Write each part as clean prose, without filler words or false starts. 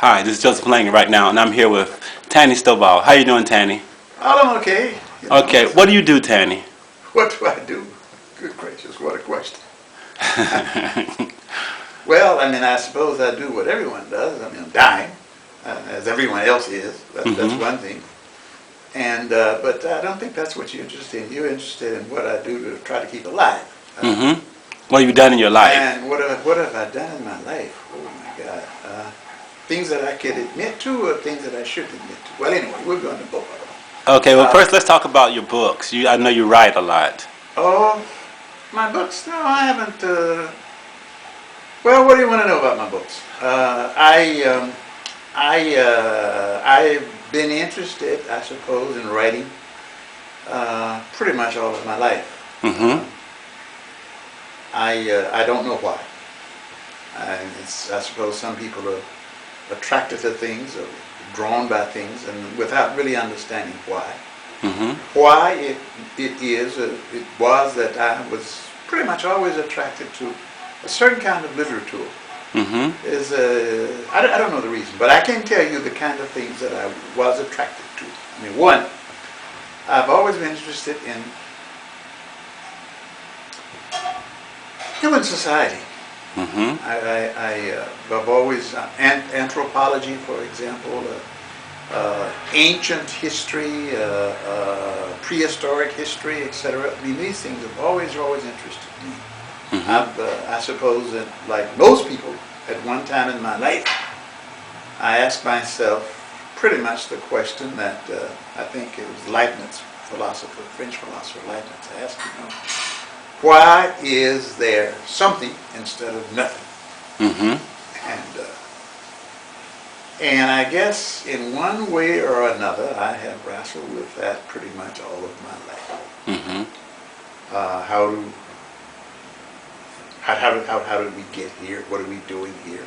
Hi, this is Joseph Langley right now, and I'm here with Tannie Stovall. How you doing, Tannie? I'm okay. Okay, what do you do, Tannie? What do I do? Good gracious, what a question. Well, I suppose I do what everyone does. I'm dying, as everyone else is. That's one thing. And but I don't think that's what you're interested in. You're interested in what I do to try to keep alive. What have you done in your life? And what have I done in my life? Oh my God. Things that I could admit to or things that I shouldn't admit to. Well, anyway, we're going to both of them. Okay, well, first let's talk about your books. I know you write a lot. Oh, my books? No, I haven't. Well, what do you want to know about my books? I've been interested, I suppose, in writing pretty much all of my life. I don't know why. I suppose some people are attracted to things or drawn by things, and without really understanding why. Why it was that I was pretty much always attracted to a certain kind of literature. I don't know the reason, but I can tell you the kind of things that I was attracted to. I mean, one, I've always been interested in human society. I've always, anthropology, for example, ancient history, prehistoric history, etc. I mean, these things have always interested me. I suppose that, like most people, at one time in my life, I asked myself pretty much the question that I think it was Leibniz, French philosopher Leibniz, asked, why is there something instead of nothing? And I guess in one way or another, I have wrestled with that pretty much all of my life. How did we get here? What are we doing here?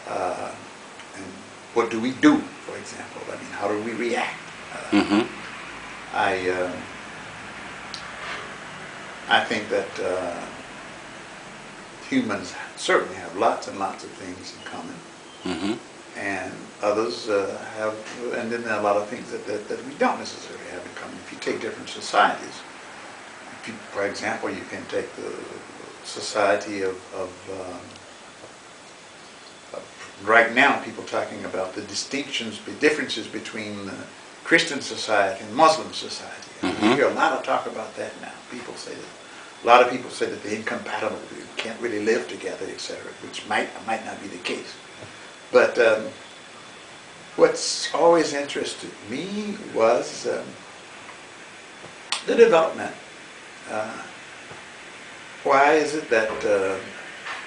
And what do we do, for example? I mean, how do we react? I think that humans certainly have lots and lots of things in common. And others have, and then there are a lot of things that we don't necessarily have in common. If you take different societies, for example, you can take the society of right now, people talking about the differences between Christian society and Muslim society. You hear a lot of talk about that now. A lot of people say that they're incompatible, you can't really live together, etc., which might not be the case. But what's always interested me was the development. Why is it that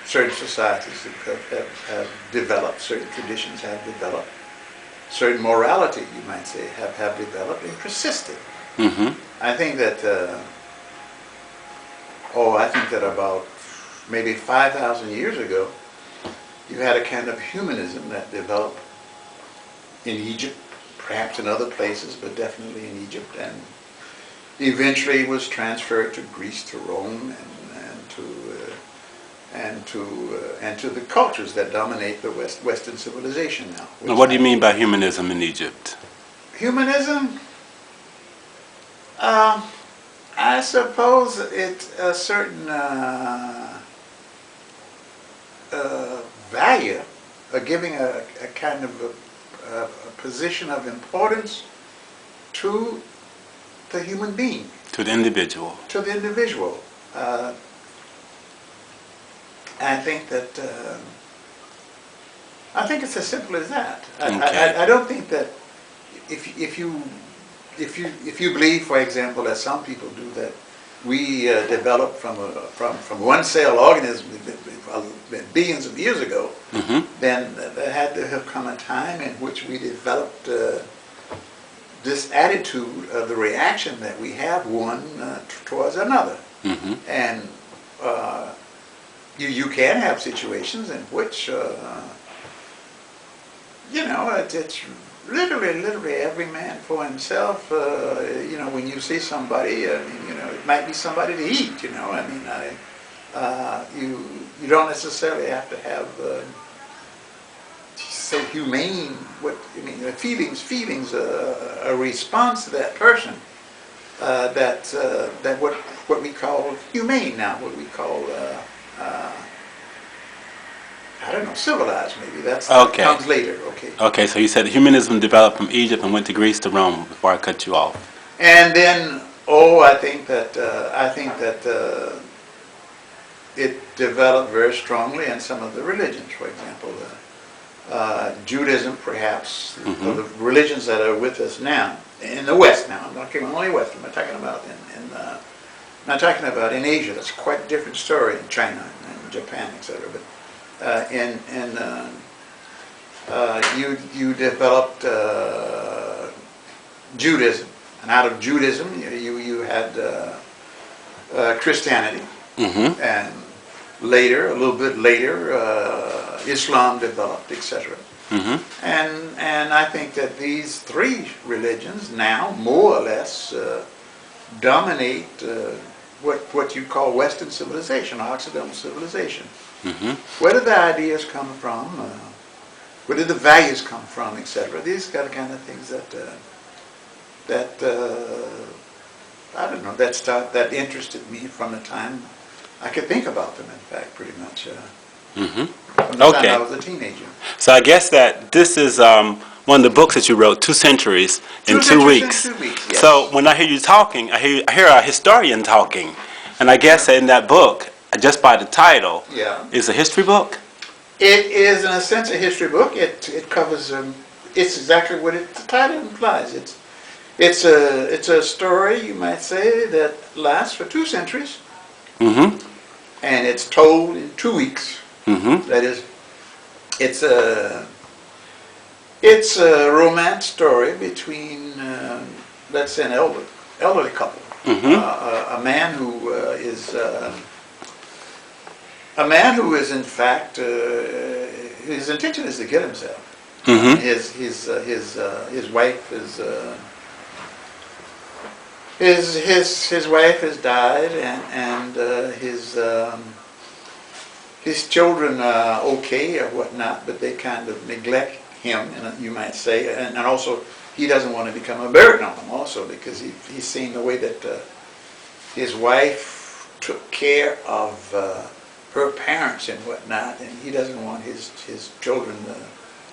certain societies have developed, certain traditions have developed, certain morality, you might say, have developed and persisted? I think that about maybe 5,000 years ago, you had a kind of humanism that developed in Egypt, perhaps in other places, but definitely in Egypt, and eventually was transferred to Greece, to Rome, and to the cultures that dominate the Western civilization now. Now, what do you mean by humanism in Egypt? Humanism, I suppose it's a certain value, giving a kind of a position of importance to the human being. To the individual. To the individual. I think that I think it's as simple as that. I don't think that if you believe, for example, as some people do, that we developed from one cell organism billions of years ago, then there had to have come a time in which we developed this attitude of the reaction that we have one towards another. And you can have situations in which it's literally every man for himself. When you see somebody, it might be somebody to eat. You don't necessarily have to have so humane. What I mean, the feelings, a response to that person. That what we call humane now, what we call I don't know, civilized maybe. That comes later. Okay. Okay, so you said humanism developed from Egypt and went to Greece to Rome. Before I cut you off. And then, I think that it developed very strongly in some of the religions. For example, Judaism, perhaps, or the religions that are with us now in the West. Now, I'm not talking only West. I'm not talking about not talking about in Asia. That's quite a different story in China and Japan, etc. But you developed Judaism, and out of Judaism you had Christianity, and later, a little bit later, Islam developed, etc. And I think that these three religions now more or less dominate what you call Western civilization, or Occidental civilization. Where did the ideas come from? Where did the values come from, etc.? These are the kind of things that I don't know, that interested me from the time I could think about them. In fact, pretty much from the time I was a teenager. So I guess that this is one of the books that you wrote, 2 Centuries in 2 weeks. Yes. So when I hear you talking, I hear a historian talking, and I guess in that book, just by the title, is a history book. It is, in a sense, a history book. It covers. It's exactly what the title implies. It's a story, you might say, that lasts for 2 centuries, and it's told in 2 weeks. That is, it's a romance story between, let's say, an elderly couple, a man who is in fact his intention is to kill himself. His wife is. His wife has died, and his children are okay or whatnot, but they kind of neglect him, you might say, and also he doesn't want to become a burden on them also, because he's seen the way that his wife took care of her parents and whatnot, and he doesn't want his children to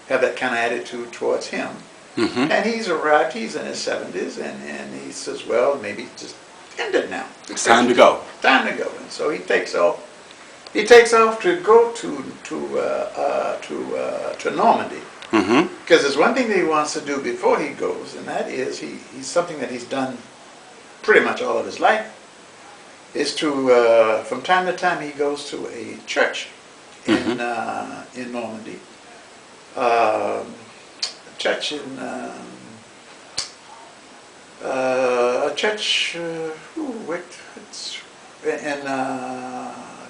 have that kind of attitude towards him. And he's arrived, he's in his 70s, and he says, well, maybe just end it now. It's time to go. Time to go. And so he takes off. He takes off to go to Normandy. Because there's one thing that he wants to do before he goes, and that is he's something that he's done pretty much all of his life, is to, from time to time, he goes to a church in Normandy. Church in a church. It's in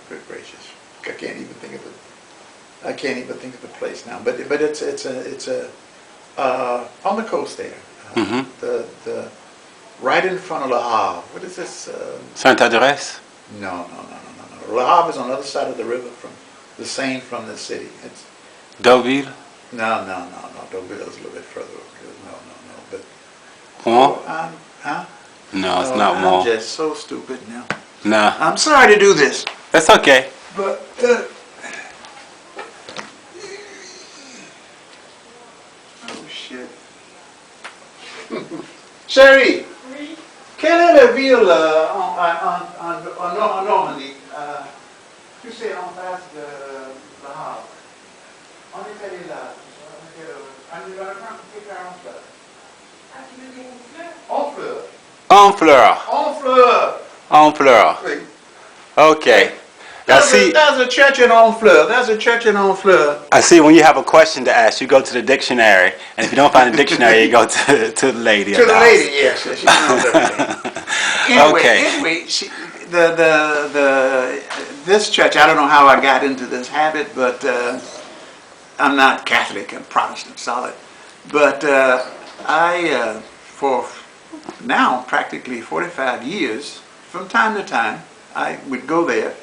good gracious, I can't even think of the place now. But it's on the coast there. The right in front of Le Havre. What is this? Saint-Adresse? No. Le Havre is on the other side of the river from the Seine, from the city. It's Deauville? No. Deauville is a little bit further. No. But No, it's not Mont. I'm just so stupid now. No. I'm sorry to do this. That's okay. But oh shit. Sherry, quelle est la ville en Normandie? Tu sais, en face de Le Havre. On est allé là. On est dans le camp qui fait Honfleur. Ah, tu veux dire Honfleur? Honfleur. Oui. Okay. Now see, there's a church in Honfleur. I see when you have a question to ask, you go to the dictionary, and if you don't find a dictionary, you go to the lady. To the lady, yes. She knows everything. Anyway, this church, I don't know how I got into this habit, but I'm not Catholic, I'm Protestant, solid. But I, for now practically 45 years, from time to time, I would go there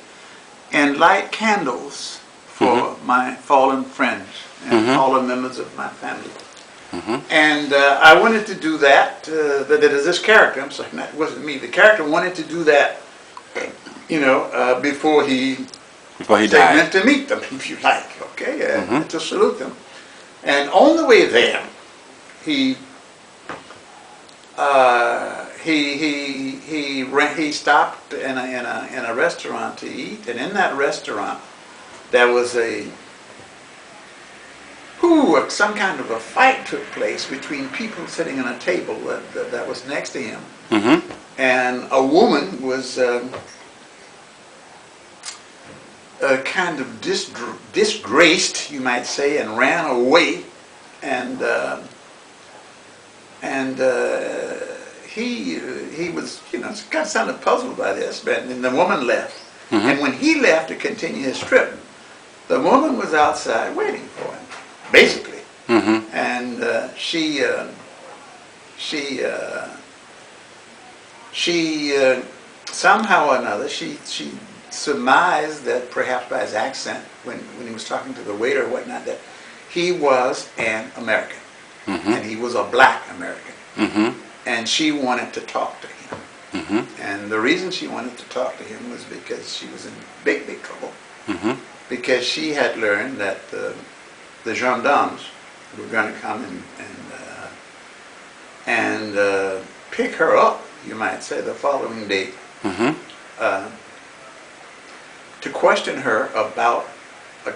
and light candles for my fallen friends and fallen members of my family. And I wanted to do that. That is this character. I'm sorry, it wasn't me. The character wanted to do that, before he died. meant to meet them, if you like. Okay, to salute them. And on the way there, he stopped in a restaurant to eat, and in that restaurant there was some kind of a fight took place between people sitting at a table that was next to him, and a woman was kind of disgraced, you might say, and ran away, and he was, kind of puzzled by this, and the woman left. And when he left to continue his trip, the woman was outside waiting for him, basically. And she somehow or another, she surmised that perhaps by his accent, when he was talking to the waiter or whatnot, that he was an American, and he was a black American. And she wanted to talk to him. And the reason she wanted to talk to him was because she was in big, big trouble. Because she had learned that the gendarmes were going to come and pick her up, you might say, the following day, to question her about a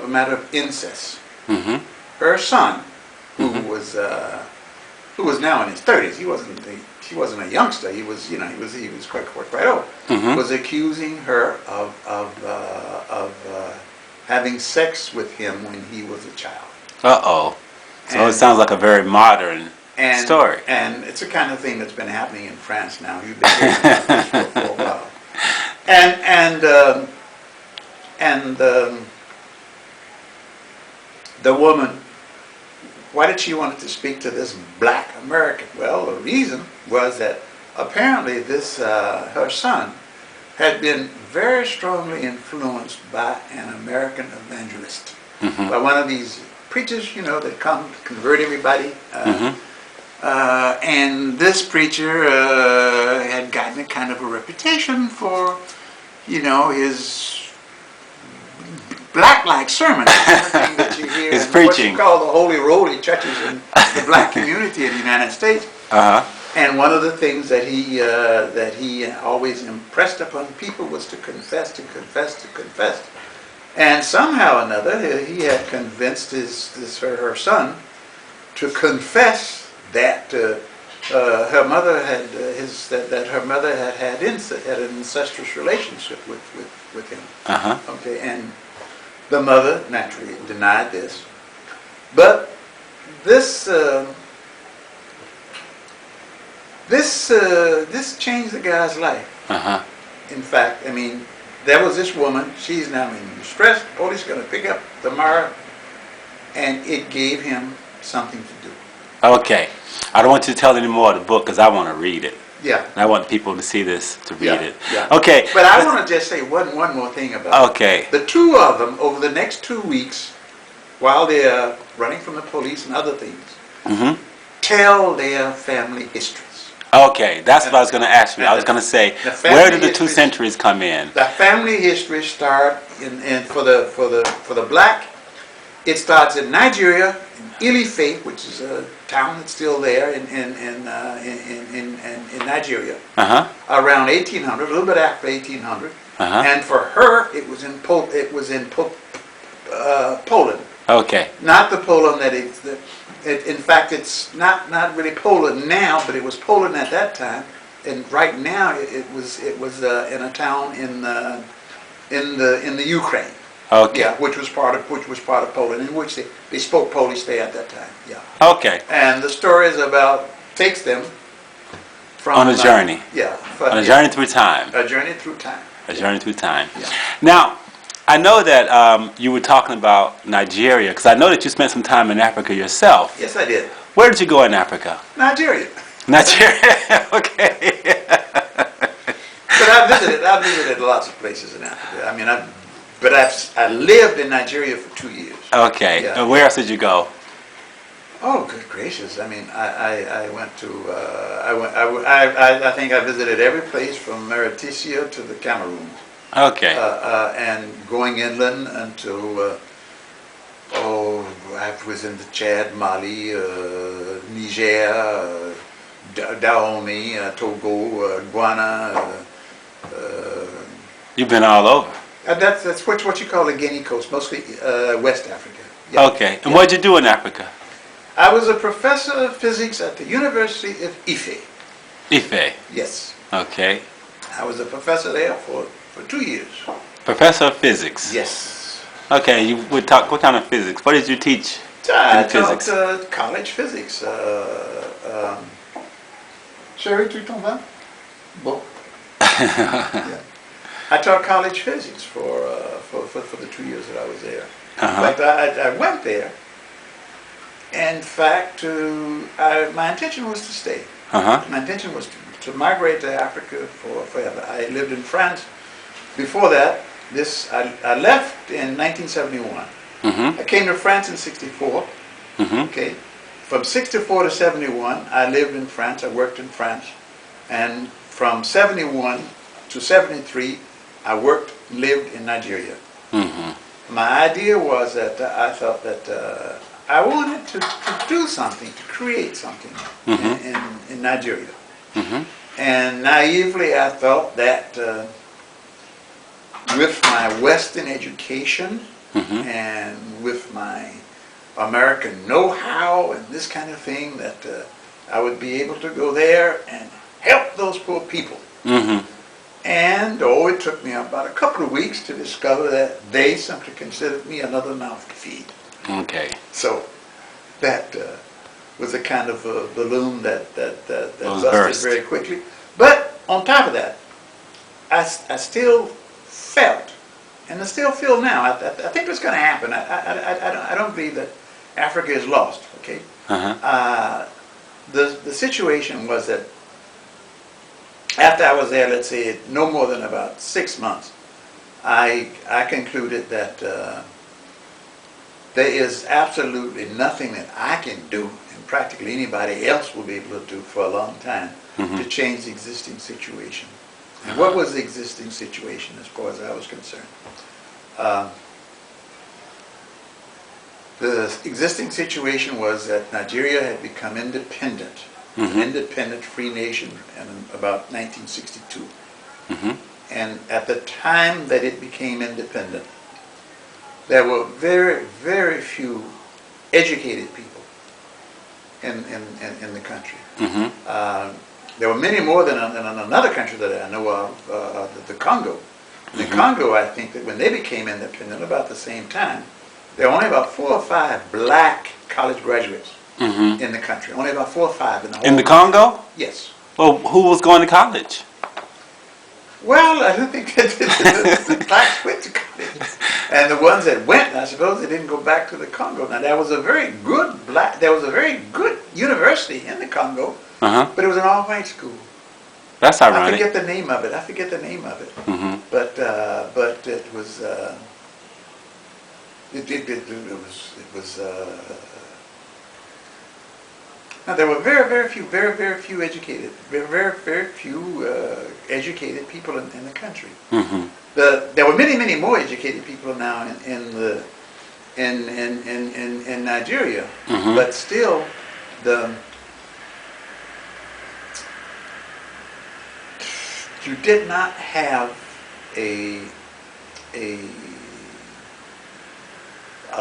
matter of incest. Her son, who was now in his 30s, he wasn't a youngster. He was quite old. Was accusing her of having sex with him when he was a child. So it sounds like a very modern story. And it's the kind of thing that's been happening in France now. You've been hearing about this for a while. And the woman, why did she want to speak to this black American? Well, the reason was that apparently this her son had been very strongly influenced by an American evangelist, by one of these preachers, that come to convert everybody. And this preacher had gotten a kind of a reputation for, his black-like sermons, the kind of thing that you hear His in preaching. what you call the holy roly churches in the black community in the United States. And one of the things that he always impressed upon people was to confess. And somehow or another, he had convinced her son to confess that her mother had had an incestuous relationship with him. Okay, and the mother naturally denied this, but this changed the guy's life. In fact, there was this woman. She's now in distress. The police are going to pick up tomorrow, and it gave him something to do. Okay, I don't want you to tell any more of the book because I want to read it. Yeah. And I want people to see this, to read it. Yeah. Okay. But I want to just say one more thing about it. The two of them, over the next 2 weeks, while they're running from the police and other things, tell their family histories. Okay, that's what I was going to ask you. I was going to say, where did the two centuries come in? The family history start for the black. It starts in Nigeria, in Ife, which is a town that's still there in Nigeria, around 1800, a little bit after 1800. And for her, it was in Poland. Okay. Not the Poland that in fact, it's not really Poland now, but it was Poland at that time. And right now, it was in a town in the Ukraine. Okay. Yeah, which was part of Poland, in which they spoke Polish there at that time. Yeah. Okay. And the story is takes them from on a journey. On a journey through time. A journey through time. A journey through time. Yeah. Now, I know that you were talking about Nigeria, because I know that you spent some time in Africa yourself. Yes, I did. Where did you go in Africa? Nigeria. Nigeria. Okay. But I visited lots of places in Africa. I've But I lived in Nigeria for 2 years. Okay. Yeah. And where else did you go? Oh, good gracious! I mean, I went to I think I visited every place from Mauritania to the Cameroon, Okay. and going inland until I was in the Chad, Mali, Niger, Dahomey, Togo, Ghana. You've been all over. That's what you call the Guinea Coast, mostly West Africa. Yeah. Okay. And what did you do in Africa? I was a professor of physics at the University of Ife. Ife. Yes. Okay. I was a professor there for 2 years. Professor of physics. Yes. Okay. You would talk. What kind of physics? What did you teach I in physics? taught college physics. Chérie, tu t'en vas? Bon. Yeah. I taught college physics for the 2 years that I was there. But I went there. In fact, my intention was to stay. My intention was to migrate to Africa forever. I lived in France. Before that, I left in 1971. I came to France in 64. Okay. From 64 to 71, I lived in France. I worked in France. And from 71 to 73, I lived in Nigeria. My idea was that I thought that I wanted to do something, to create something in Nigeria. And naively, I thought that with my Western education and with my American know-how and this kind of thing, that I would be able to go there and help those poor people. And it took me about a couple of weeks to discover that they simply considered me another mouth to feed. Okay. So that was a kind of a balloon that busted burst very quickly. But on top of that, I still felt, and I still feel now, I think it's going to happen. I don't believe that Africa is lost, okay? The situation was that after I was there, let's say no more than about 6 months, I concluded that there is absolutely nothing that I can do, and practically anybody else will be able to do for a long time, to change the existing situation. And what was the existing situation as far as I was concerned? The existing situation was that Nigeria had become independent, an independent free nation in about 1962. And at the time that it became independent, there were very, very few educated people in the country. There were many more than in another country that I know of, the Congo. In the Congo, I think that when they became independent about the same time, there were only about 4 or 5 black college graduates in the country. Only about 4 or 5 in the whole In the country. Congo? Yes. Well, who was going to college? Well, I don't think that the blacks went to college. And the ones that went, I suppose they didn't go back to the Congo. Now, there was a very good university in the Congo, but it was an all-white school. That's ironic. I forget the name of it. But it was now there were very few educated people in the country. There were many more educated people now in Nigeria, but still you did not have a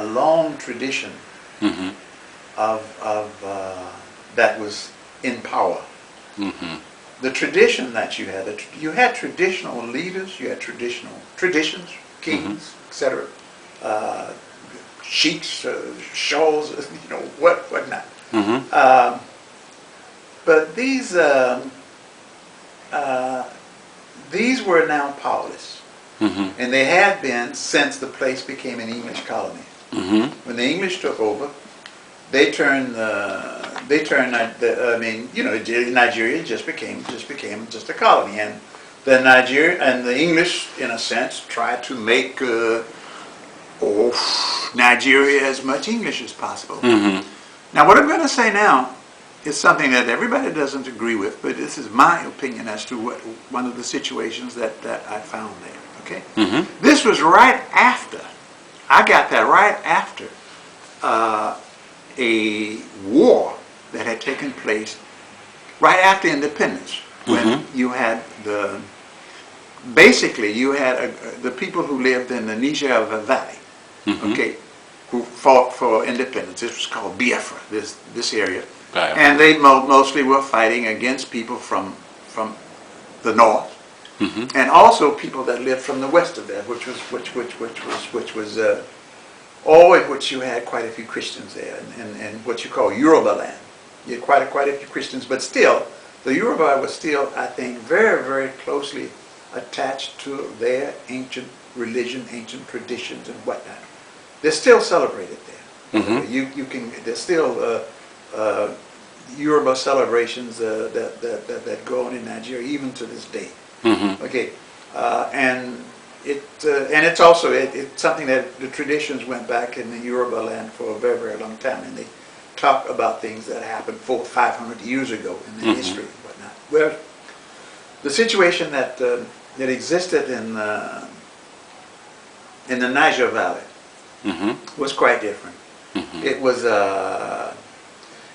long tradition of that was in power. The tradition that you had traditional leaders, you had traditions, kings, etc., sheiks, shawls, whatnot. But these were now powerless, and they had been since the place became an English colony. When the English took over, Nigeria just became a colony, and the Nigerian and the English, in a sense, tried to make Nigeria as much English as possible. Now, what I'm going to say now is something that everybody doesn't agree with, but this is my opinion as to one of the situations that I found there. Okay, this was right after. I got that right after a war that had taken place right after independence, when you had basically you had the people who lived in the Niger Valley, okay, who fought for independence. This was called Biafra, this area, and they mostly were fighting against people from the north, and also people that lived from the west of that, which was always which you had quite a few Christians there, and what you call Yoruba land. You had quite a few Christians, but still, the Yoruba was still, I think, very, very closely attached to their ancient religion, ancient traditions, and whatnot. They're still celebrated there. There's still Yoruba celebrations that go on in Nigeria even to this day. Okay, and it's also it's something that the traditions went back in the Yoruba land for a very, very long time, and they talk about things that happened 400 or 500 years ago in the history and whatnot. Well, the situation that existed in the Niger Valley was quite different. It was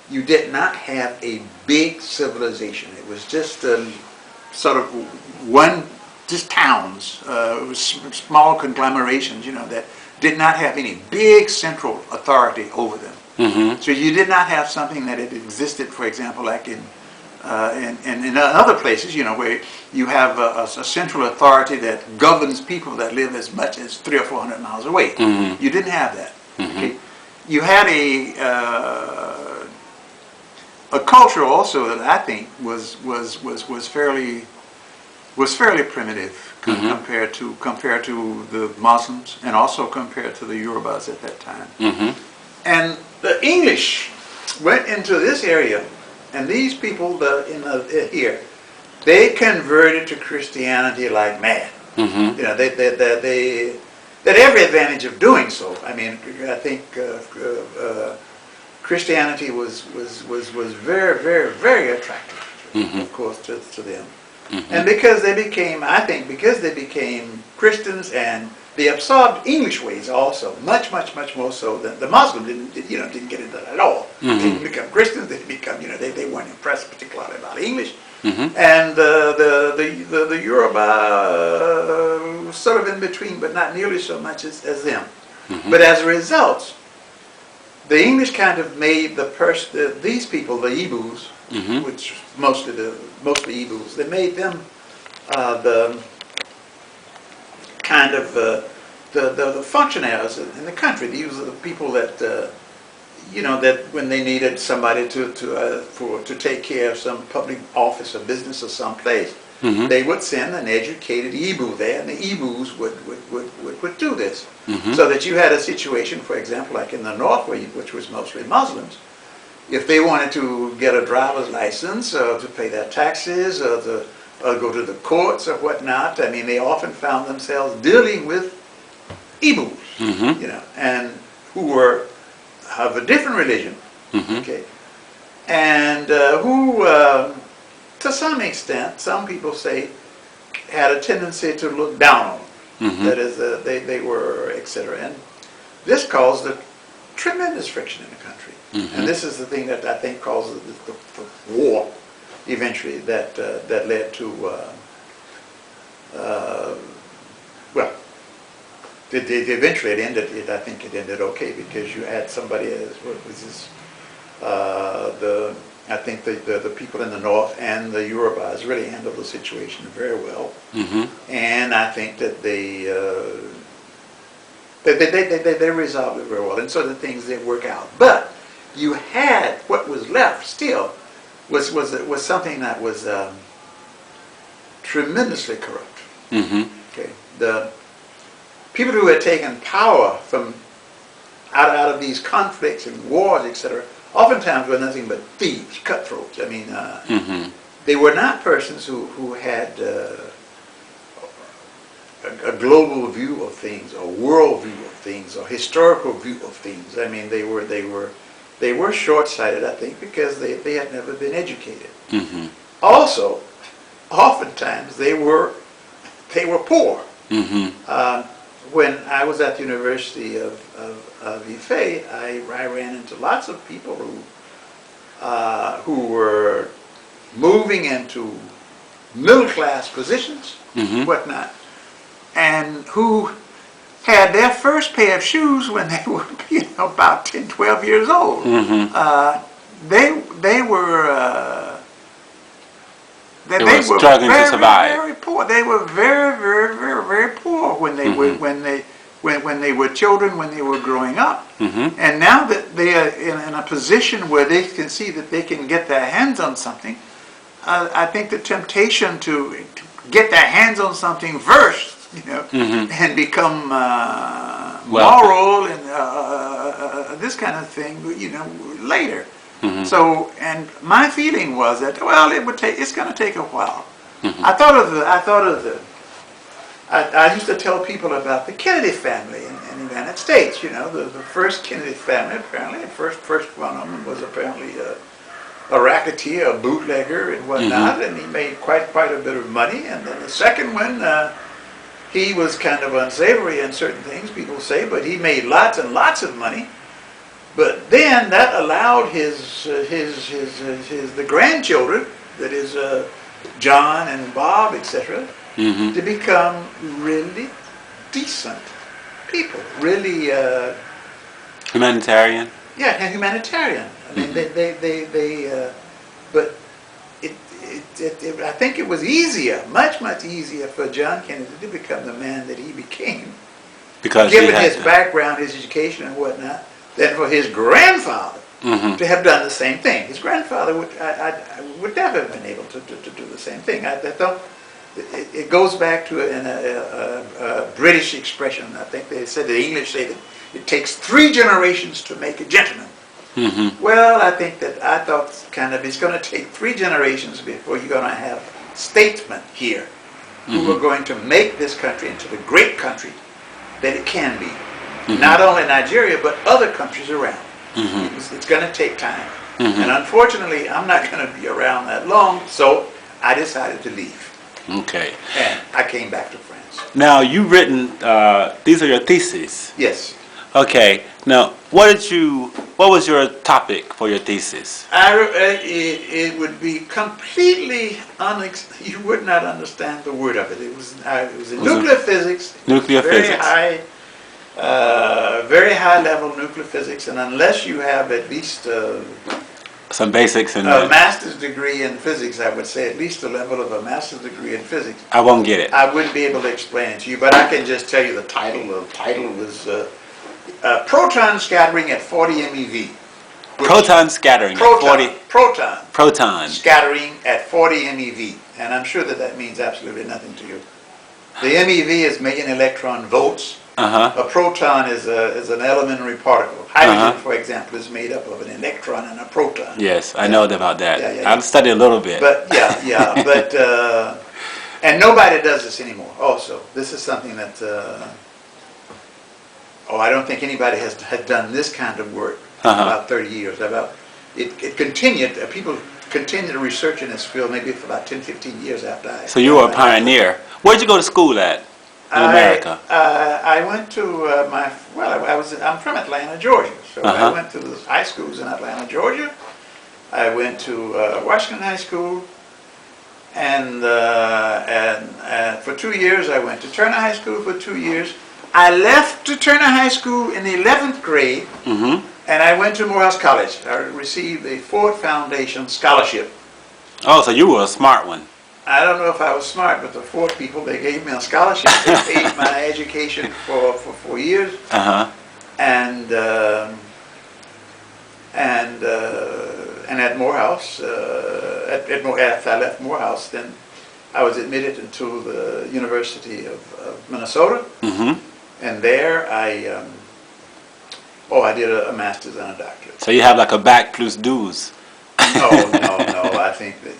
you did not have a big civilization. It was just sort of just towns, small conglomerations, that did not have any big central authority over them. So you did not have something that had existed, for example, like in other places, where you have a central authority that governs people that live as much as 300 or 400 miles away. You didn't have that. Okay? You had a culture also that I think was fairly primitive compared to the Muslims, and also compared to the Yorubas at that time. And the English went into this area, and these people here, they converted to Christianity like mad. They had every advantage of doing so. I mean, I think Christianity was very, very, very attractive, of course, to them. And because they became Christians, and they absorbed English ways also, much more so than the Muslims didn't get into that at all. They didn't become Christians. They they weren't impressed particularly about English. And the Yoruba was sort of in between, but not nearly so much as them. But as a result, the English kind of made these people, the Igbos, which mostly Igbos, they made them the kind of the functionaries in the country. These were the people that that when they needed somebody to take care of some public office or business or someplace, they would send an educated Igbo there, and the Igbos would do this. So that you had a situation, for example, like in the north, which was mostly Muslims. If they wanted to get a driver's license, or to pay their taxes, or go to the courts or whatnot, I mean, they often found themselves dealing with Igbos, and who were of a different religion, okay, and who, to some extent, some people say, had a tendency to look down on them. That is, they were, etc. And this caused a tremendous friction in the country. And this is the thing that I think caused the war, eventually, that led to, well, eventually it ended. I think it ended okay, because you had somebody as what was this, I think the people in the north and the Yorubas really handled the situation very well, and I think that they resolved it very well, and so the things did work out. But you had what was left still was something that was tremendously corrupt. Okay, the people who had taken power from out of these conflicts and wars, etc., oftentimes were nothing but thieves, cutthroats. I mean, they were not persons who had a global view of things, a world view of things, a historical view of things. I mean, they were short-sighted, I think, because they had never been educated. Mm-hmm. Also, oftentimes they were poor. Mm-hmm. When I was at the University of Ife, I ran into lots of people who were moving into middle-class positions, Mm-hmm. whatnot, and who had their first pair of shoes when they were, about 10, 12 years old. Mm-hmm. They were They were struggling to survive. Very poor. They were very poor when they were when they were children, when they were growing up. Mm-hmm. And now that they are in a position where they can see that they can get their hands on something, I think the temptation to get their hands on something first, Mm-hmm. and become Wealthy. moral and this kind of thing, later. Mm-hmm. So, and my feeling was that, well, it's going to take a while. Mm-hmm. I used to tell people about the Kennedy family in the United States. The first Kennedy family, apparently, the first one of them was apparently a racketeer, a bootlegger, and whatnot, and he made quite a bit of money. And then the second one, he was kind of unsavory in certain things, people say, but he made lots and lots of money. But then that allowed the grandchildren, that is John and Bob, etc., Mm-hmm. to become really decent people, really Humanitarian. and humanitarian. I mean, but I think it was easier, much easier for John Kennedy to become the man that he became, Because given his background, his education, and whatnot, than for his grandfather Mm-hmm. to have done the same thing. His grandfather would never have been able to do the same thing. I thought it goes back to a British expression. I think the English say that it takes 3 generations to make a gentleman. Mm-hmm. Well, I thought it's going to take 3 generations before you're going to have statesmen here who are going to make this country into the great country that it can be. Mm-hmm. Not only Nigeria, but other countries around. Mm-hmm. It's going to take time. Mm-hmm. And unfortunately, I'm not going to be around that long, so I decided to leave. Okay. And I came back to France. Now, you've written, these are your theses. Yes. Okay. Now, what was your topic for your thesis? It would be completely you would not understand the word of it. It was in nuclear physics. Nuclear physics. Very high level nuclear physics, and unless you have at least some basics in a master's degree in physics, I would say at least the level of a master's degree in physics, I won't get it. I wouldn't be able to explain it to you, but I can just tell you the title. The title was Proton Scattering at 40 MeV. Proton scattering at 40. Proton Scattering at 40 MeV, and I'm sure that means absolutely nothing to you. The MeV is million electron volts. Uh-huh. A proton is an elementary particle. Hydrogen, for example, is made up of an electron and a proton. Yes, I know about that. Yeah. I've studied a little bit. But but and nobody does this anymore. Also, this is something that I don't think anybody had done this kind of work in about 30 years. It continued. People continued to research in this field maybe for about 10, 15 years after I. So you were a pioneer. Where'd you go to school at? In America? I went to I'm from Atlanta, Georgia. So I went to the high schools in Atlanta, Georgia. I went to Washington High School, and for 2 years I went to Turner High School for 2 years. I left to Turner High School in the 11th grade, and I went to Morehouse College. I received a Ford Foundation scholarship. Oh, so you were a smart one. I don't know if I was smart, but the Ford people, they gave me a scholarship. They paid my education for 4 years. And at Morehouse, after I left Morehouse, then I was admitted into the University of Minnesota. And there I did a master's and a doctorate. So you have like a bac plus 12. No. I think that,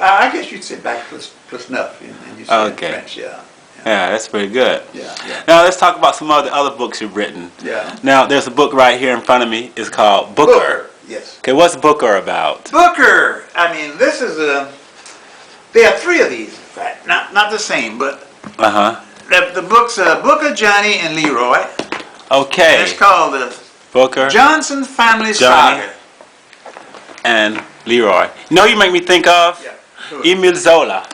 I guess you'd say back plus neuf, and you say in French, yeah. Yeah, that's pretty good. Yeah, yeah. Now let's talk about some of the other books you've written. Yeah. Now there's a book right here in front of me. It's called Booker. Yes. Okay, what's Booker about? Booker. I mean, this is a. There are three of these, in fact. Not the same, but. The books Booker, Johnny, and Leroy. Okay. And it's called the Booker, Johnson Family Johnny, Saga. and Leroy. You know, you make me think of Emile Zola,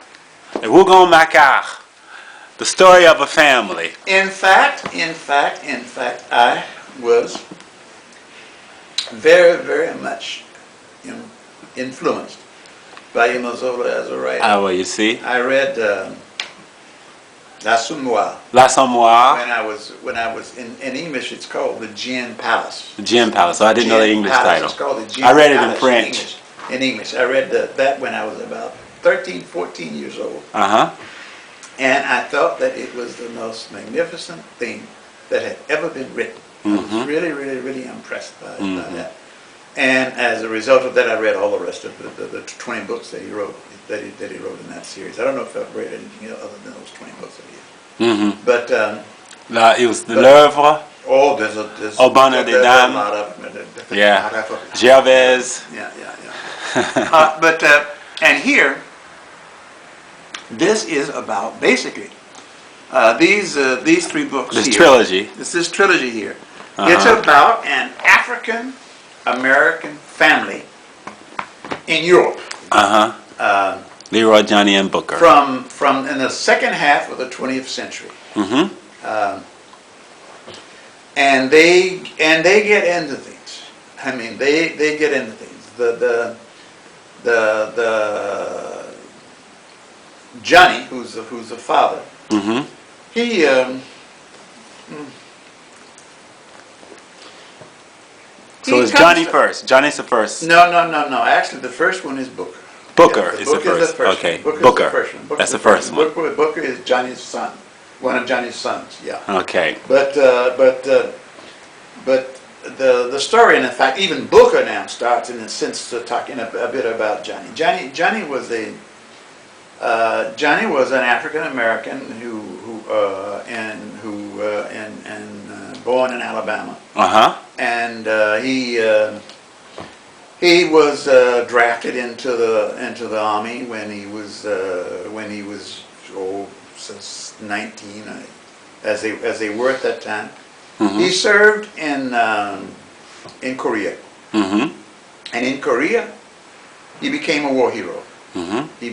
the Rougon Macquart, the story of a family. In fact, I was very, very much influenced by Emile Zola as a writer. Ah, well, you see. I read L'Assommoir. L'Assommoir. When I was in English, it's called the Gin Palace. The Gin Palace. So I didn't know the English title. It's called the Gin I read it in Palace French. In English. I read that when I was about 13, 14 years old. And I thought that it was the most magnificent thing that had ever been written. I was really, really, really impressed by that. And as a result of that, I read all the rest of the 20 books that he wrote. That he wrote in that series. I don't know if I've read anything else other than those 20 books that he had. But it was the L'Oeuvre. Oh, there's Au Bonheur des Dames. A lot of them. Yeah. Gervais. Yeah. And here, this is about basically these three books. This here. trilogy. This trilogy here. It's about an African American family in Europe. Leroy, Johnny, and Booker. From in the second half of the 20th century. And they get into things. I mean, they get into things. The Johnny, who's the father, he so it's Johnny first. Johnny's the first. No. Actually, the first one is Booker. Booker is the first. Okay, Booker. Is the first one. That's the first one. Booker is Johnny's son, one of Johnny's sons. Yeah. Okay. But the story, and in fact, even Booker now starts in a sense to talking a bit about Johnny. Johnny was an African American who born in Alabama. And he was drafted into the army when he was 19, as they were at that time. He served in Korea, and in Korea he became a war hero. He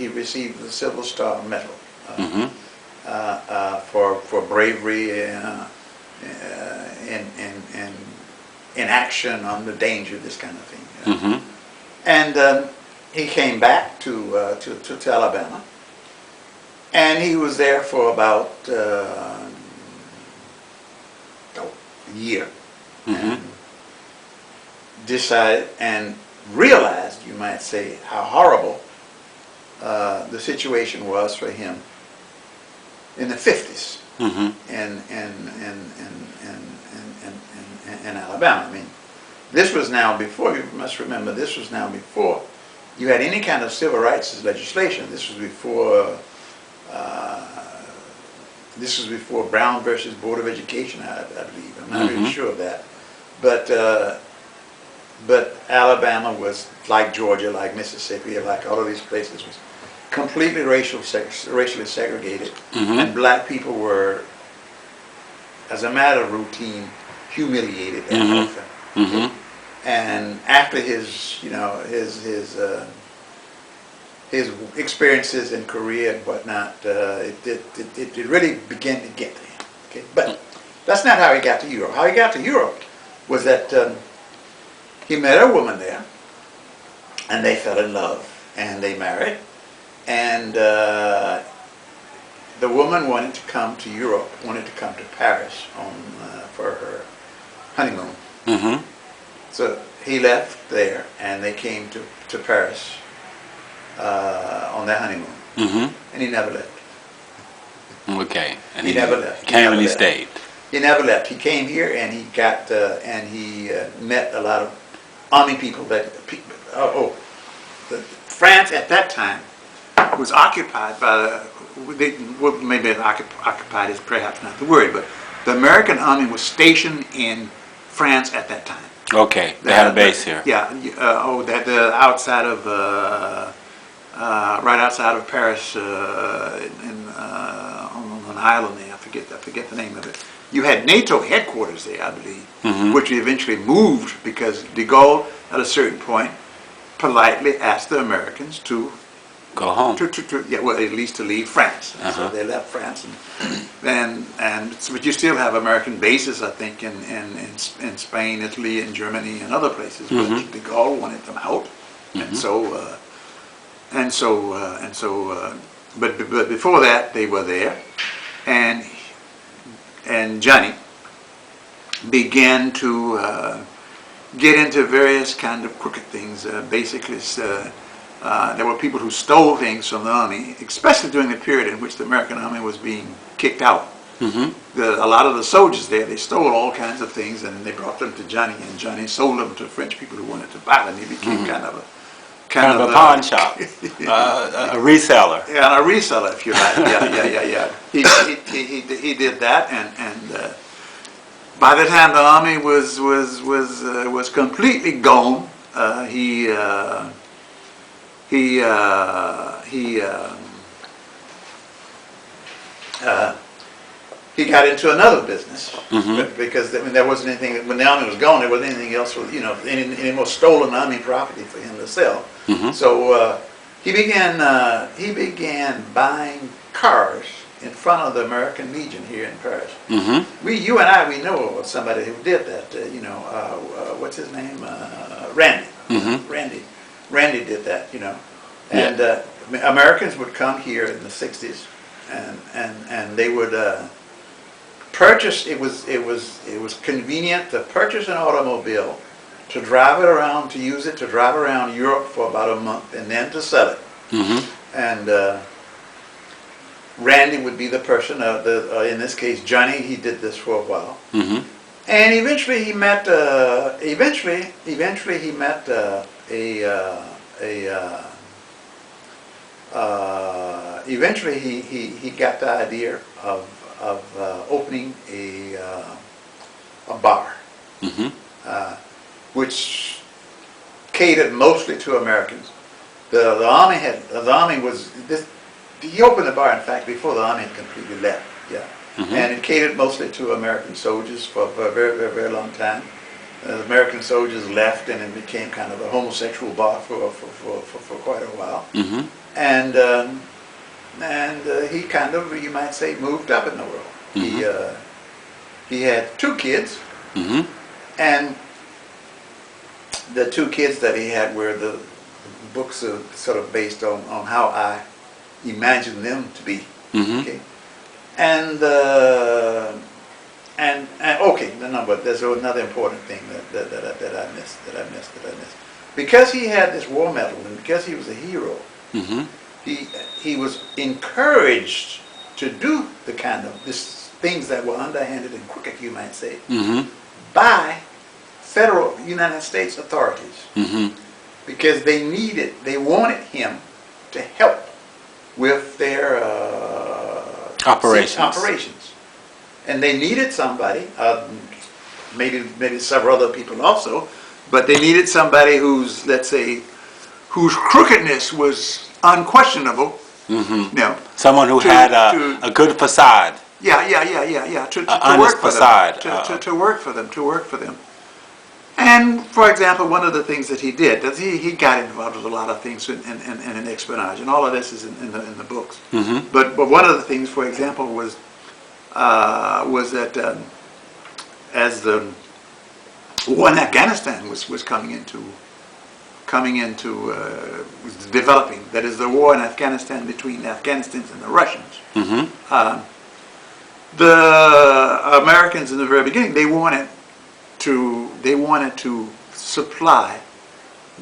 received the Silver Star Medal for bravery in action under danger, this kind of thing. And he came back to Alabama, and he was there for about a year, and decided and realized, you might say, how horrible the situation was for him in the 50s in Alabama. I mean, this was now before, you must remember, this was now before you had any kind of civil rights legislation. This was before Brown versus Board of Education, I believe. I'm not really sure of that. But Alabama was like Georgia, like Mississippi, like all of these places, was completely racially segregated, and black people were, as a matter of routine, humiliated and often. And after his experiences in Korea and whatnot, it really began to get to him. Okay, but that's not how he got to Europe. How he got to Europe was that he met a woman there, and they fell in love, and they married, and the woman wanted to come to Europe, wanted to come to Paris for her honeymoon. So he left there, and they came to Paris on their honeymoon, and he never left. Okay, and he never left. He came and he stayed. He never left. He came here, and he got met a lot of army people, France at that time was occupied by maybe occupied is perhaps not the word, but the American army was stationed in France at that time. Okay, they had a base here. Yeah, outside of right outside of Paris, on an island there. I forget the name of it. You had NATO headquarters there, I believe, which eventually moved because de Gaulle, at a certain point, politely asked the Americans to go home. Well, at least to leave France. So they left France, but you still have American bases, I think, in Spain, Italy, and Germany, and other places. But de Gaulle wanted them out, but before that they were there, and Johnny began to get into various kind of crooked things. Basically, there were people who stole things from the army, especially during the period in which the American army was being kicked out. A lot of the soldiers there, they stole all kinds of things, and they brought them to Johnny, and Johnny sold them to French people who wanted to buy them. He became kind of a pawn shop, a reseller. Yeah, a reseller, if you like. Yeah. He did that, and by the time the army was completely gone, he got into another business because there wasn't anything when the army was gone. There wasn't anything else, any more stolen army property for him to sell. So he began buying cars in front of the American Legion here in Paris. You and I know of somebody who did that. What's his name? Randy. Randy did that. And Americans would come here in the '60s, and they would purchase. It was convenient to purchase an automobile, to drive it around, to use it to drive around Europe for about a month, and then to sell it. And Randy would be the person. In this case, Johnny. He did this for a while, and eventually he met. Eventually he met eventually he got the idea of opening a bar, which catered mostly to Americans. The army was this. He opened the bar, in fact, before the army had completely left. And it catered mostly to American soldiers for a very, very, very long time. The American soldiers left, and it became kind of a homosexual bar for quite a while. And he kind of, you might say, moved up in the world. He had 2 kids, and the 2 kids that he had were the books are sort of based on how I imagine them to be. Okay, and but there's another important thing that I missed. Because he had this war medal, and because he was a hero, he was encouraged to do the kind of things that were underhanded and crooked, you might say, by federal United States authorities, because they wanted him to help with their operations, and they needed somebody, maybe several other people also, but they needed somebody whose crookedness was unquestionable. Someone who had a good facade. To work for facade. To work for them. And, for example, one of the things that he did, he got involved with a lot of things in espionage, and all of this is in the books. But one of the things, for example, was that as the war in Afghanistan was was developing, that is the war in Afghanistan between the Afghanistans and the Russians. The Americans in the very beginning, they wanted to supply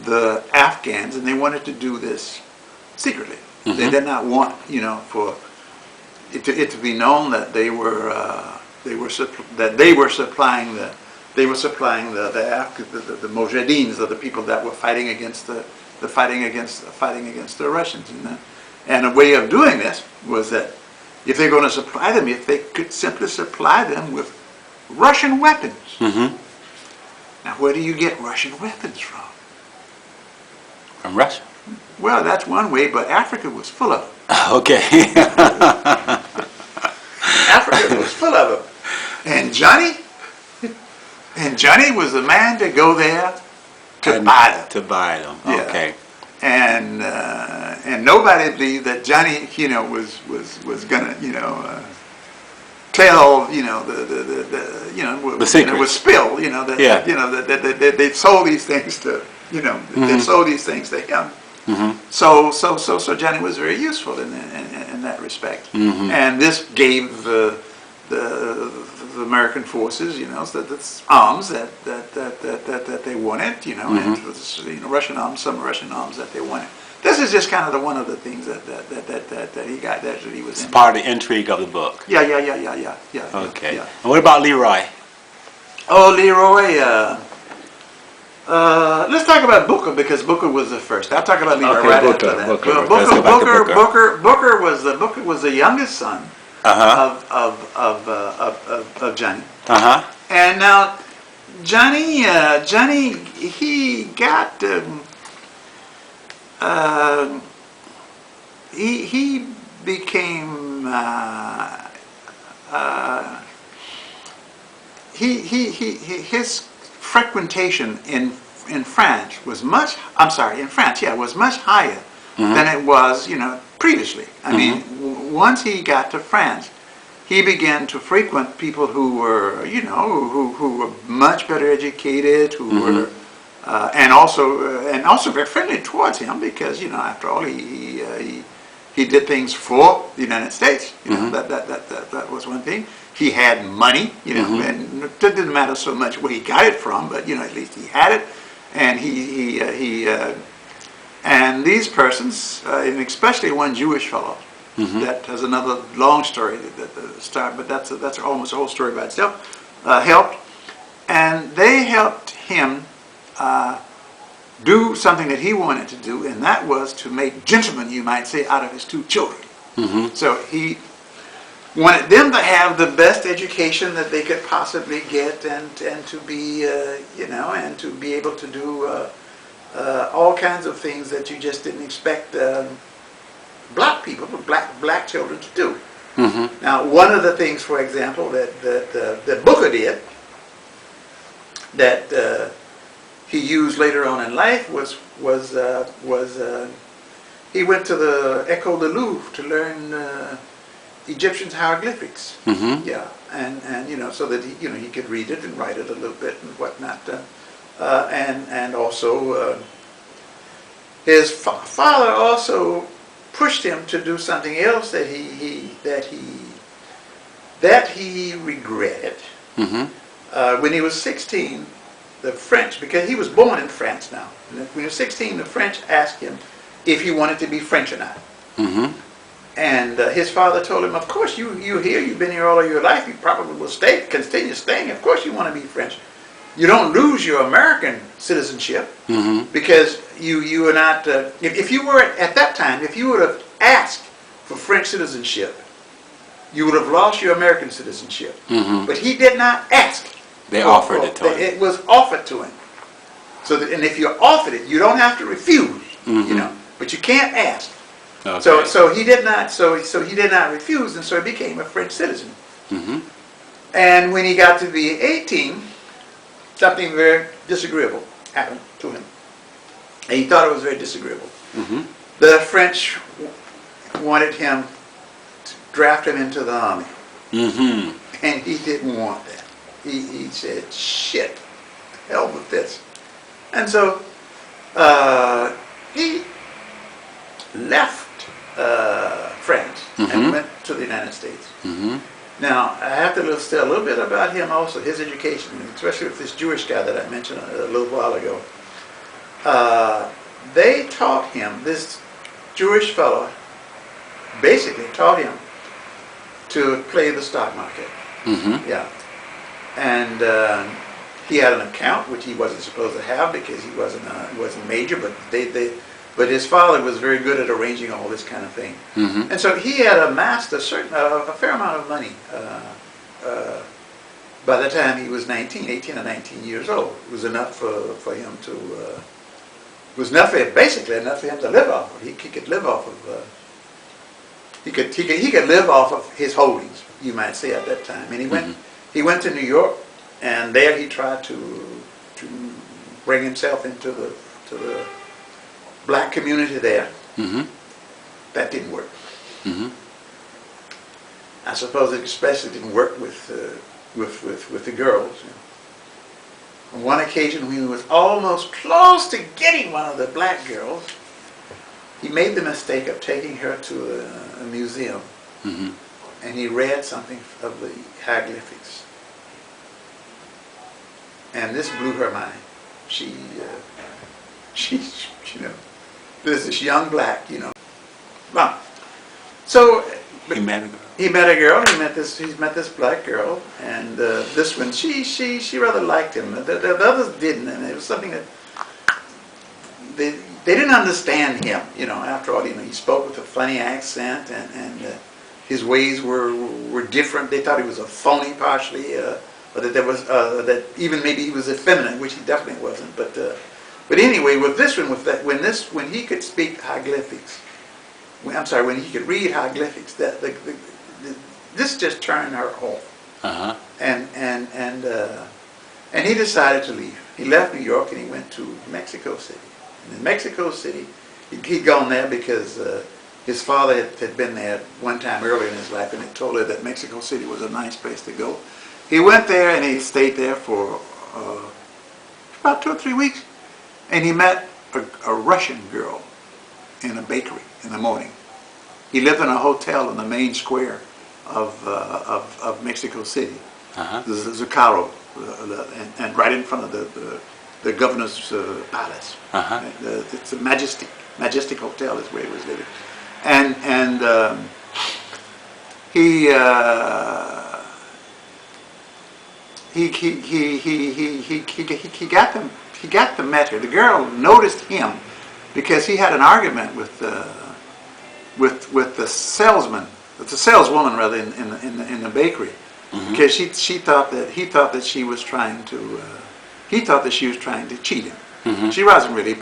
the Afghans, and they wanted to do this secretly. They did not want, for it to be known that they were supplying the Mujahideen, or the people that were fighting against the the fighting against the Russians. And a way of doing this was that if they're going to supply them, if they could simply supply them with Russian weapons. Mm-hmm. Now, where do you get Russian weapons from? From Russia. Well, that's one way, but Africa was full of them. Okay. Africa was full of them. And Johnny was the man to go there to buy them. To buy them. Yeah. Okay. And nobody believed that Johnny, was gonna, tell, the secret was spill, that they sold these things to, they sold these things to him. Mm-hmm. So Johnny was very useful in that respect. Mm-hmm. And this gave the American forces, the arms that they wanted, Mm-hmm. and it was, Russian arms, some Russian arms that they wanted. This is just kind of one of the things that he got, that he was. It's part of the intrigue of the book. Yeah. Okay. Yeah. And what about Leroy? Oh, Leroy. Let's talk about Booker, because Booker was the first. I'll talk about Leroy right after that. Booker. Booker was the youngest son of Johnny. Uh-huh. And now Johnny, he got he became his frequentation in France was much. In France, was much higher than it was, previously. I mean, once he got to France, he began to frequent people who were, who were much better educated, who were, and also very friendly towards him, because, after all, he did things for the United States. That was one thing. He had money, and it didn't matter so much where he got it from, but at least he had it, and and these persons, and especially one Jewish fellow, that has another long story but that's almost a whole story by itself. Helped, and they helped him do something that he wanted to do, and that was to make gentlemen, you might say, out of his two children. So he wanted them to have the best education that they could possibly get, and to be and to be able to do all kinds of things that you just didn't expect black people, black children to do. Now, one of the things, for example, that Booker did, that he used later on in life was he went to the École de Louvre to learn Egyptian hieroglyphics. Yeah, and so that he could read it and write it a little bit and whatnot. And also his father also pushed him to do something else that he regretted. When he was 16, the French, because he was born in France now, and when he was 16, the French asked him if he wanted to be French or not. And his father told him, of course, you're here, you've been here all of your life, you probably will continue staying, of course you want to be French. You don't lose your American citizenship, because you are not, if you were, at that time, if you would have asked for French citizenship, you would have lost your American citizenship. But he did not ask. They offered it to him. It was offered to him. So that, and if you're offered it, you don't have to refuse, but you can't ask. Okay. So he did not. So he did not refuse, and so he became a French citizen. And when he got to be 18, something very disagreeable happened to him, and he thought it was very disagreeable. The French wanted him to draft him into the army, and he didn't want that. He said, "Shit, hell with this," and so he left France and went to the United States. Now, I have to say a little bit about him also, his education, especially with this Jewish guy that I mentioned a little while ago. They taught him, this Jewish fellow basically taught him to play the stock market. Yeah. And He had an account which he wasn't supposed to have because he wasn't major, but but his father was very good at arranging all this kind of thing. Mm-hmm. And so he had amassed a fair amount of money by the time he was 18 or 19 years old. It was enough for him to, basically enough for him to live off of. He could live off of, he could live off of his holdings, you might say, at that time. And he went to New York, and there he tried to bring himself into the black community there. Mm-hmm. That didn't work. Mm-hmm. I suppose it especially didn't work with the girls. You know. On one occasion, when he was almost close to getting one of the black girls, he made the mistake of taking her to a museum, Mm-hmm. and he read something of the hieroglyphics, and this blew her mind. She, you know, there's this young black, you know. Well, so He met a girl. he met a girl. He met this black girl, and this one, she rather liked him. The others didn't, and it was something that they didn't understand him. You know, after all, you know, he spoke with a funny accent, and his ways were different. They thought he was a phony, partially, or that there was that even maybe he was effeminate, which he definitely wasn't. But anyway, with this one, when he could speak hieroglyphics. When he could read hieroglyphics, this just turned her off. Uh-huh. And he decided to leave. He left New York and he went to Mexico City. And in Mexico City, he'd gone there because his father had been there one time earlier in his life and had told her that Mexico City was a nice place to go. He went there and he stayed there for about 2 or 3 weeks. And he met a Russian girl in a bakery in the morning. He lived in a hotel in the main square of Mexico City, Uh-huh. the Zucaro, and right in front of the governor's palace. Uh-huh. It's a majestic hotel is where he was living, and he got to met her. The girl noticed him because he had an argument with the salesman, with the saleswoman rather, in the bakery, Mm-hmm. because he thought that she was trying to cheat him. Mm-hmm. She wasn't really,